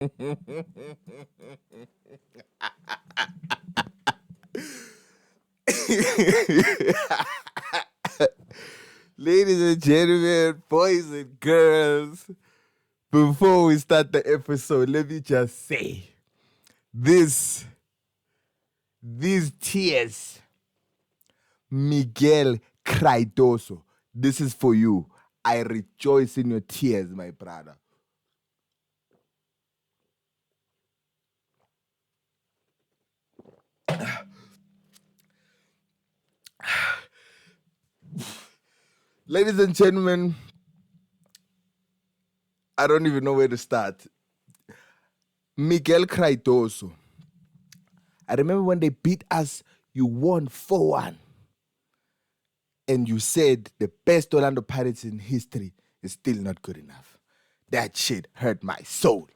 Ladies and gentlemen, boys and girls, before we start the episode, let me just say this these tears, Miguel Crydoso, this is for you. I rejoice in your tears, my brother. Ladies and gentlemen, I don't even know where to start. Miguel Crydoso. I remember when they beat us, you won 4-1. And you said the best Orlando Pirates in history is still not good enough. That shit hurt my soul.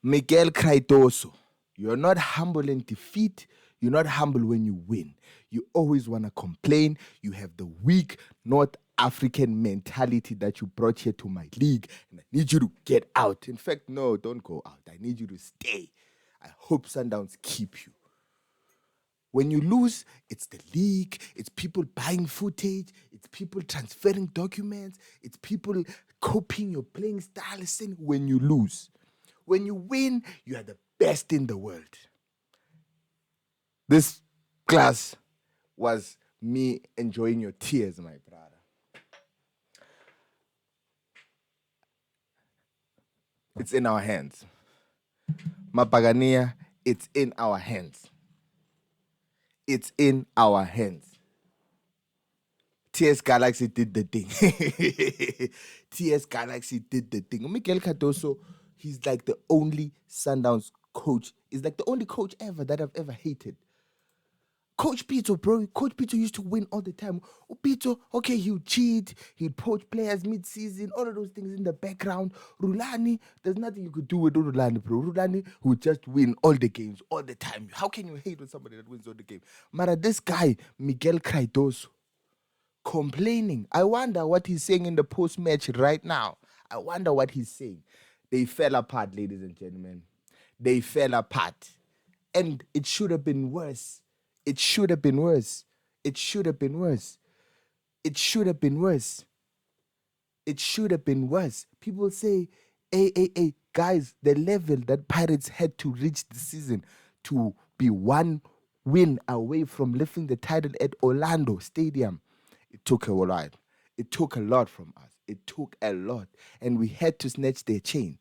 Miguel Crydoso, you're not humble in defeat. You're not humble when you win. You always want to complain. You have the weak North African mentality that you brought here to my league. And I need you to get out. In fact, no, don't go out. I need you to stay. I hope Sundowns keep you. When you lose, it's the league, it's people buying footage, it's people transferring documents, it's people copying your playing style. Listen, when you lose. When you win, you are the best in the world. This class was me enjoying your tears, my brother. It's in our hands. Mapagania, it's in our hands. It's in our hands. TS Galaxy did the thing. TS Galaxy did the thing. Miguel Cardoso, he's like the only Sundowns coach. He's like the only coach ever that I've ever hated. Coach Pito, bro. Coach Pito used to win all the time. Oh, Pito, okay, he would cheat. He'd poach players mid-season. All of those things in the background. Rulani, there's nothing you could do with Rulani, bro. Rulani would just win all the games all the time. How can you hate with somebody that wins all the game? Mara, this guy, Miguel Crydoso, complaining. I wonder what he's saying in the post-match right now. I wonder what he's saying. They fell apart, ladies and gentlemen. They fell apart. And it should have been worse. It should have been worse. It should have been worse. It should have been worse. It should have been worse. People say, hey, guys, the level that Pirates had to reach this season to be one win away from lifting the title at Orlando Stadium, it took a while. It took a lot from us. It took a lot. And we had to snatch their chain.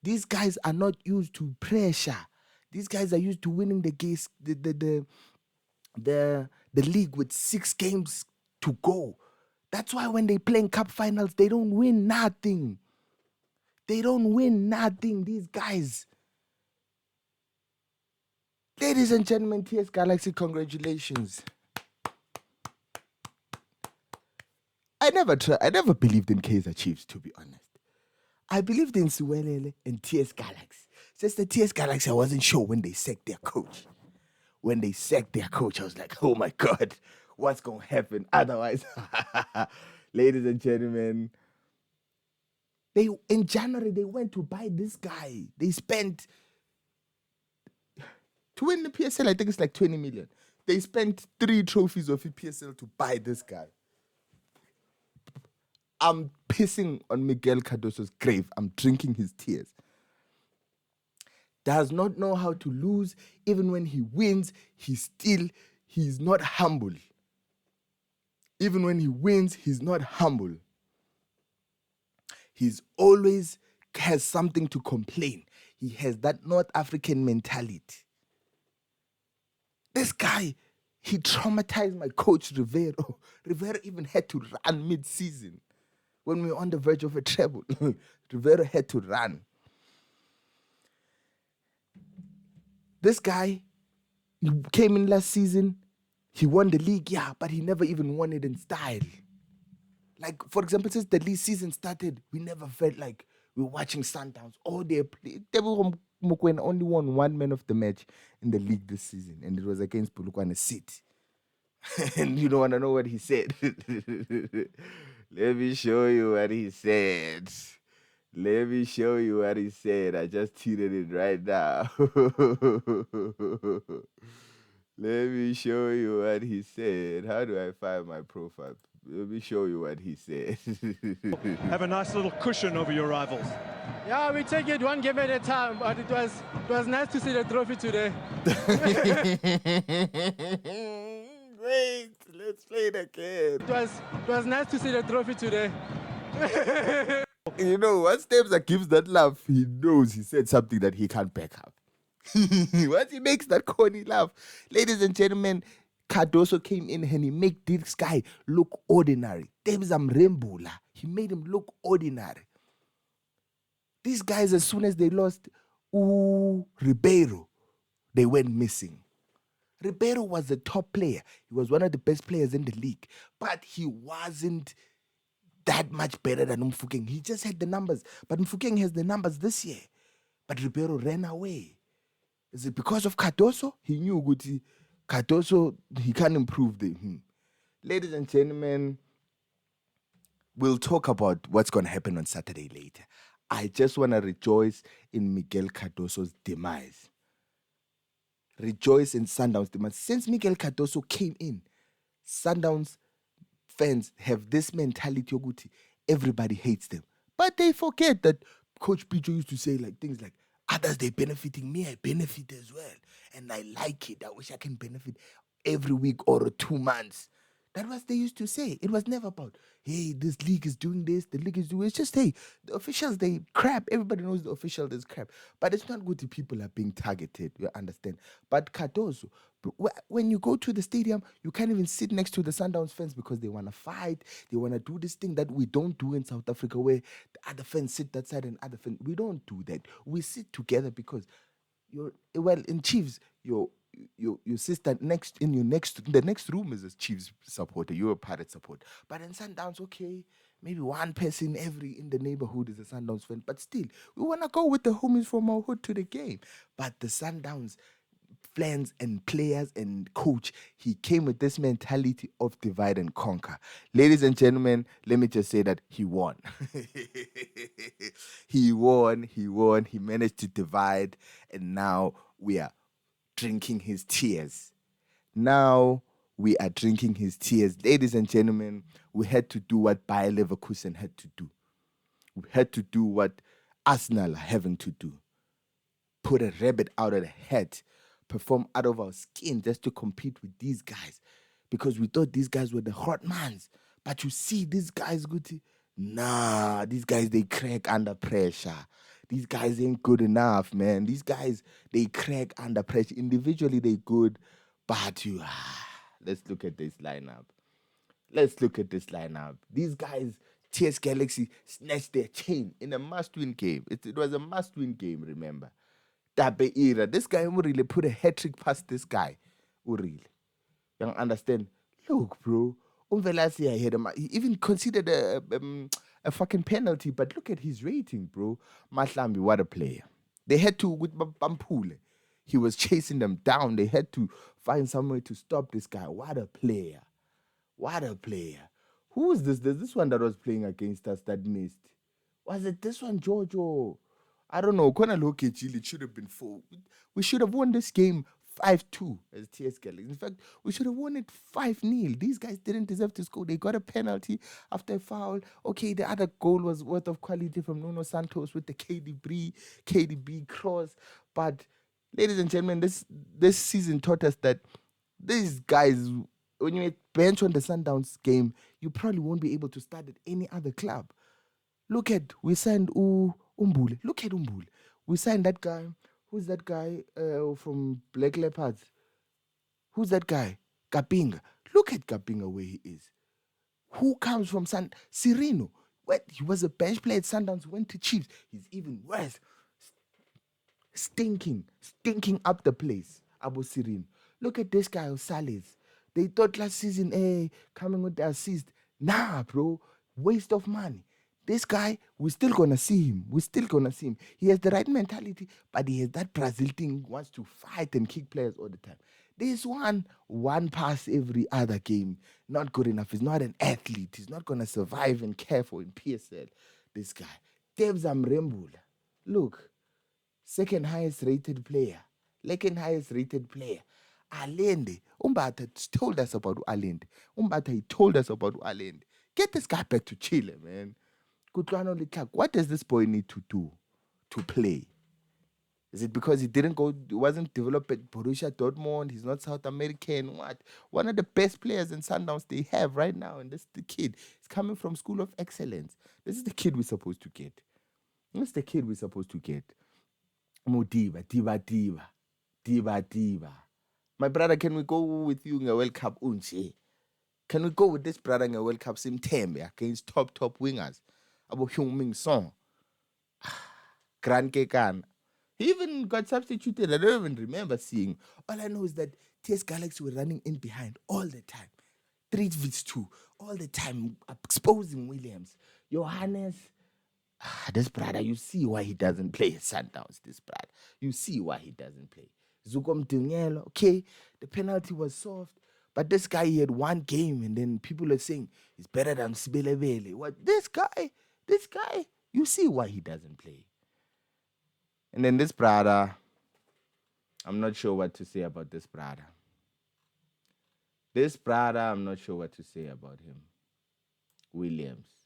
These guys are not used to pressure. These guys are used to winning the league with 6 games to go. That's why when they play in cup finals, they don't win nothing. They don't win nothing, these guys. Ladies and gentlemen, TS Galaxy, congratulations. I never believed in Kaizer Chiefs, to be honest. I believed in Suwelele and TS Galaxy. Just the TS Galaxy, I wasn't sure when they sacked their coach. When they sacked their coach, I was like, oh my God, what's going to happen? Otherwise, ladies and gentlemen, in January, they went to buy this guy. They spent, to win the PSL, I think it's like 20 million. They spent 3 trophies of the PSL to buy this guy. I'm pissing on Miguel Cardoso's grave. I'm drinking his tears. Does not know how to lose. Even when he wins, he's not humble. Even when he wins, he's not humble. He's always has something to complain. He has that North African mentality. This guy, he traumatized my coach, Rivero. Rivero even had to run mid-season. When we were on the verge of a treble, Rivero had to run. This guy, he came in last season, he won the league, yeah, but he never even won it in style. Like, for example, since the league season started, we never felt like we were watching Sundowns. All they played. Mokoena only won 1 man of the match in the league this season, and it was against Polokwane City. And you don't want to know what he said. Let me show you what he said. Let me show you what he said. I just tweeted it right now. Let me show you what he said. How do I find my profile? Let me show you what he said. Have a nice little cushion over your rivals. Yeah, we take it one game at a time, but it was nice to see the trophy today. Wait, let's play it again. It was nice to see the trophy today. You know, once Stemza gives that laugh, he knows he said something that he can't back up. Once he makes that corny laugh, ladies and gentlemen, Cardoso came in and he made this guy look ordinary. Stemza Mrembula, he made him look ordinary. These guys, as soon as they lost Ribeiro, they went missing. Ribeiro was the top player. He was one of the best players in the league, but he wasn't that much better than Mfukeng. He just had the numbers, but Mfukeng has the numbers this year. But Ribeiro ran away. Is it because of Cardoso? He knew good. Cardoso, he can't improve the. Ladies and gentlemen, we'll talk about what's going to happen on Saturday later. I just want to rejoice in Miguel Cardoso's demise. Rejoice in Sundowns' demise. Since Miguel Cardoso came in, Sundowns fans have this mentality, Oguti, everybody hates them. But they forget that Coach Picho used to say things like, others, they benefiting me, I benefit as well. And I like it. I wish I can benefit every week or 2 months. That was they used to say. It was never about, hey, this league is doing this, the league is doing. It's just, hey, the officials, they crap. Everybody knows the official is crap. But it's not good the people are being targeted. You understand? But Cardoso, when you go to the stadium, you can't even sit next to the Sundowns fans because they want to fight. They want to do this thing that we don't do in South Africa, where the other fans sit that side and other fans. We don't do that. We sit together because in Chiefs, your sister in the next room is a Chiefs supporter. You're a Pirate supporter. But in Sundowns, okay, maybe one person in the neighborhood is a Sundowns fan. But still, we wanna go with the homies from our hood to the game. But the Sundowns fans and players and coach, he came with this mentality of divide and conquer. Ladies and gentlemen, let me just say that he won. He won. He managed to divide, and now we are drinking his tears. Now we are drinking his tears. Ladies and gentlemen, we had to do what Bayer Leverkusen had to do. We had to do what Arsenal are having to do. Put a rabbit out of the hat, perform out of our skin just to compete with these guys. Because we thought these guys were the hot mans. But you see, these guys, these guys, they crack under pressure. These guys ain't good enough, man. These guys, they crack under pressure. Individually, they good, but let's look at this lineup. These guys, TS Galaxy snatched their chain in a must-win game. It was a must-win game, remember. Tabe Ira. This guy really put a hat-trick past this guy. Urili. You understand? Look, bro. Umvelasi, I had him. He even considered a fucking penalty, but look at his rating, bro. Mahlambi, what a player. They had to, with Bampule, he was chasing them down. They had to find some way to stop this guy. What a player. What a player. Who was this? There's this one that was playing against us that missed. Was it this one, Giorgio? I don't know. Kona look at it should have been 4. We should have won this game 5-2 as TS Galaxy. In fact, we should have won it 5-0. These guys didn't deserve to score. They got a penalty after a foul. Okay, the other goal was worth of quality from Nuno Santos with the KDB cross. But ladies and gentlemen, this season taught us that these guys, when you bench on the Sundowns game, you probably won't be able to start at any other club. Look at, we signed Umbule. Look at Umbule. We signed that guy. Who's that guy from Black Leopards? Who's that guy? Kapinga. Look at Kapinga where he is. Who comes from Sirino? What? He was a bench player at Sundowns, went to Chiefs. He's even worse. Stinking up the place. Abu Sirino. Look at this guy, Osales. They thought last season, coming with the assist. Nah, bro. Waste of money. This guy, we're still gonna see him. He has the right mentality, but he has that Brazil thing, wants to fight and kick players all the time. This one pass every other game, not good enough. He's not an athlete. He's not gonna survive and care for in PSL. This guy, Steps Amrembula. Look, second highest rated player. Second highest rated player. Alende. Umbata told us about Alende. He told us about Alende. Get this guy back to Chile, man. Kutlwano Litlak, what does this boy need to do to play? Is it because he wasn't developed at Borussia Dortmund? He's not South American. What? One of the best players in Sundowns they have right now, and this is the kid. He's coming from School of Excellence. This is the kid we're supposed to get. Mudiba, diva. My brother, can we go with you in a World Cup unche? Can we go with this brother in a World Cup sim tembe against top wingers? Abo Hyung Min Song. Gran Kekan. He even got substituted. I don't even remember seeing. All I know is that TS Galaxy were running in behind all the time. 3v2, all the time, exposing Williams. Johannes, this brother, you see why he doesn't play at Sundowns, this brother. You see why he doesn't play. Zukom Dungelo, okay, the penalty was soft, but this guy, he had one game, and then people are saying he's better than Sibelevele. What? This guy, you see why he doesn't play. And then this brother, I'm not sure what to say about this brother. I'm not sure what to say about him. Williams,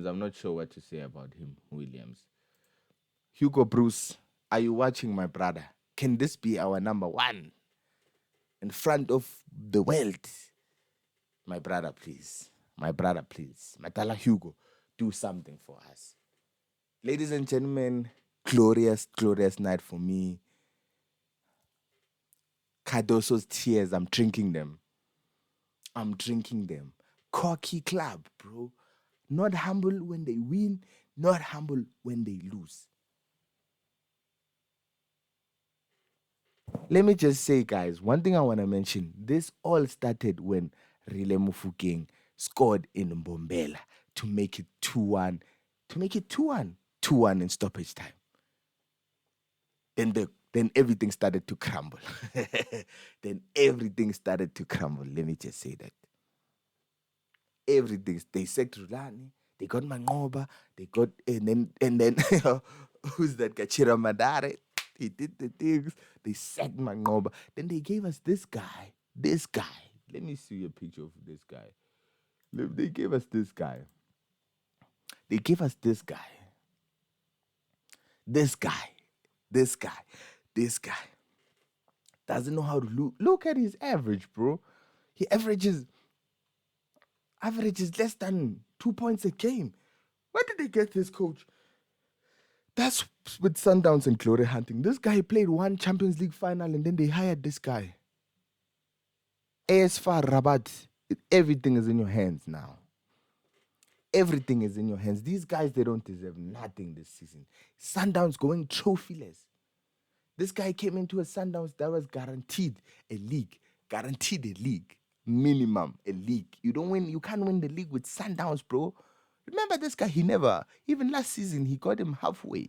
I'm not sure what to say about him. Williams. Hugo Bruce, are you watching, my brother? Can this be our number one in front of the world? My brother, please. Matala Hugo, do something for us. Ladies and gentlemen, glorious night for me. Cardoso's tears, I'm drinking them. Cocky club, bro. Not humble when they win, not humble when they lose. Let me just say, guys, one thing I want to mention. This all started when Rile Mufokeng scored in Mbombela to make it 2-1. 2-1 in stoppage time. Then everything started to crumble. Let me just say that. Everything. They sacked Rulani. They got Mangoba. They got and then who's that guy? Chira Madare. He did the things. They sacked Mangoba. Then they gave us this guy. Let me see a picture of this guy. They gave us this guy. This guy doesn't know how to look at his average, bro. He averages less than 2 points a game. Where did they get this coach? That's with Sundowns and glory hunting. This guy played one Champions League final and then they hired this guy. AS FAR Rabat. Everything is in your hands now. Everything is in your hands. These guys, they don't deserve nothing this season. Sundowns going trophyless. This guy came into a Sundowns that was guaranteed a league. Minimum a league. You can't win the league with Sundowns, bro. Remember this guy, even last season, he got him halfway.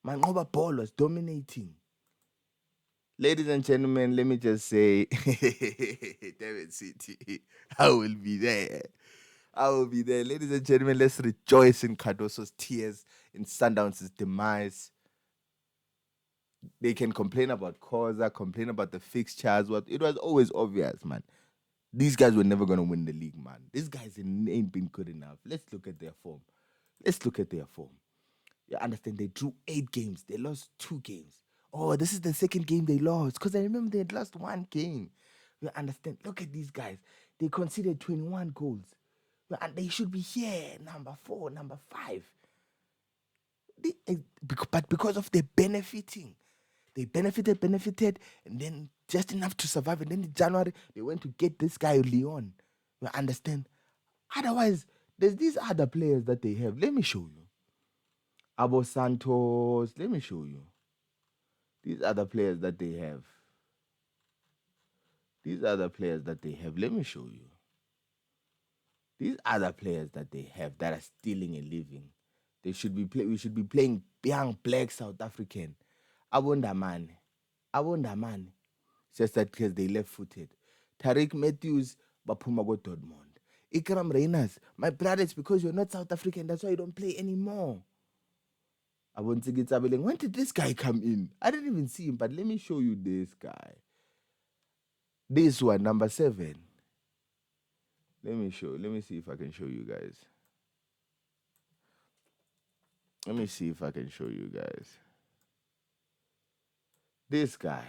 Mangoba Ball was dominating. Ladies and gentlemen, let me just say, David City, I will be there. Ladies and gentlemen, let's rejoice in Cardoso's tears, in Sundowns' demise. They can complain about Koza, complain about the fixtures. It was always obvious, man. These guys were never going to win the league, man. These guys ain't been good enough. Let's look at their form. You understand? They drew 8 games. They lost 2 games. Oh, this is the second game they lost. Because I remember they had lost 1 game. You understand? Look at these guys. They conceded 21 goals. And they should be here, number 4, number 5. But because of their benefiting, they benefited, and then just enough to survive. And then in January, they went to get this guy, Leon. You understand? Otherwise, there's these other players that they have. Let me show you. Abo Santos. Let me show you. These other players that they have. Let me show you. These other players that they have that are stealing a living. We should be playing young black South African. Abondamane. Just that because they left-footed. Tariq Matthews, baphuma Dortmund. Ikram Reyners, my brother, it's because you're not South African. That's why you don't play anymore. When did this guy come in? I didn't even see him, but let me show you this guy. This one, number 7. Let me see if I can show you guys. Let me see if I can show you guys. This guy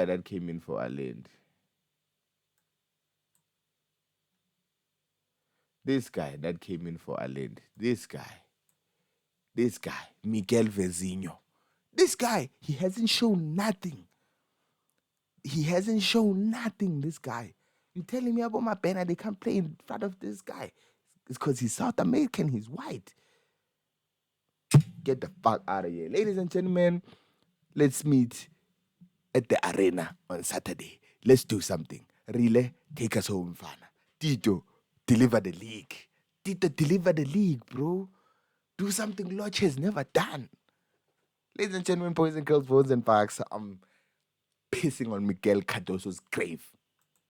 that came in for Ireland. This guy that came in for Ireland. This guy, Miguel Vezinho. This guy, he hasn't shown nothing. This guy. You telling me about my banner, they can't play in front of this guy. It's because he's South American, he's white. Get the fuck out of here. Ladies and gentlemen, let's meet at the arena on Saturday. Let's do something. Rile, take us home, Fana. Tito, deliver the league. Bro. Do something Lodge has never done. Ladies and gentlemen, boys and girls, boys and parks, I'm pissing on Miguel Cardoso's grave.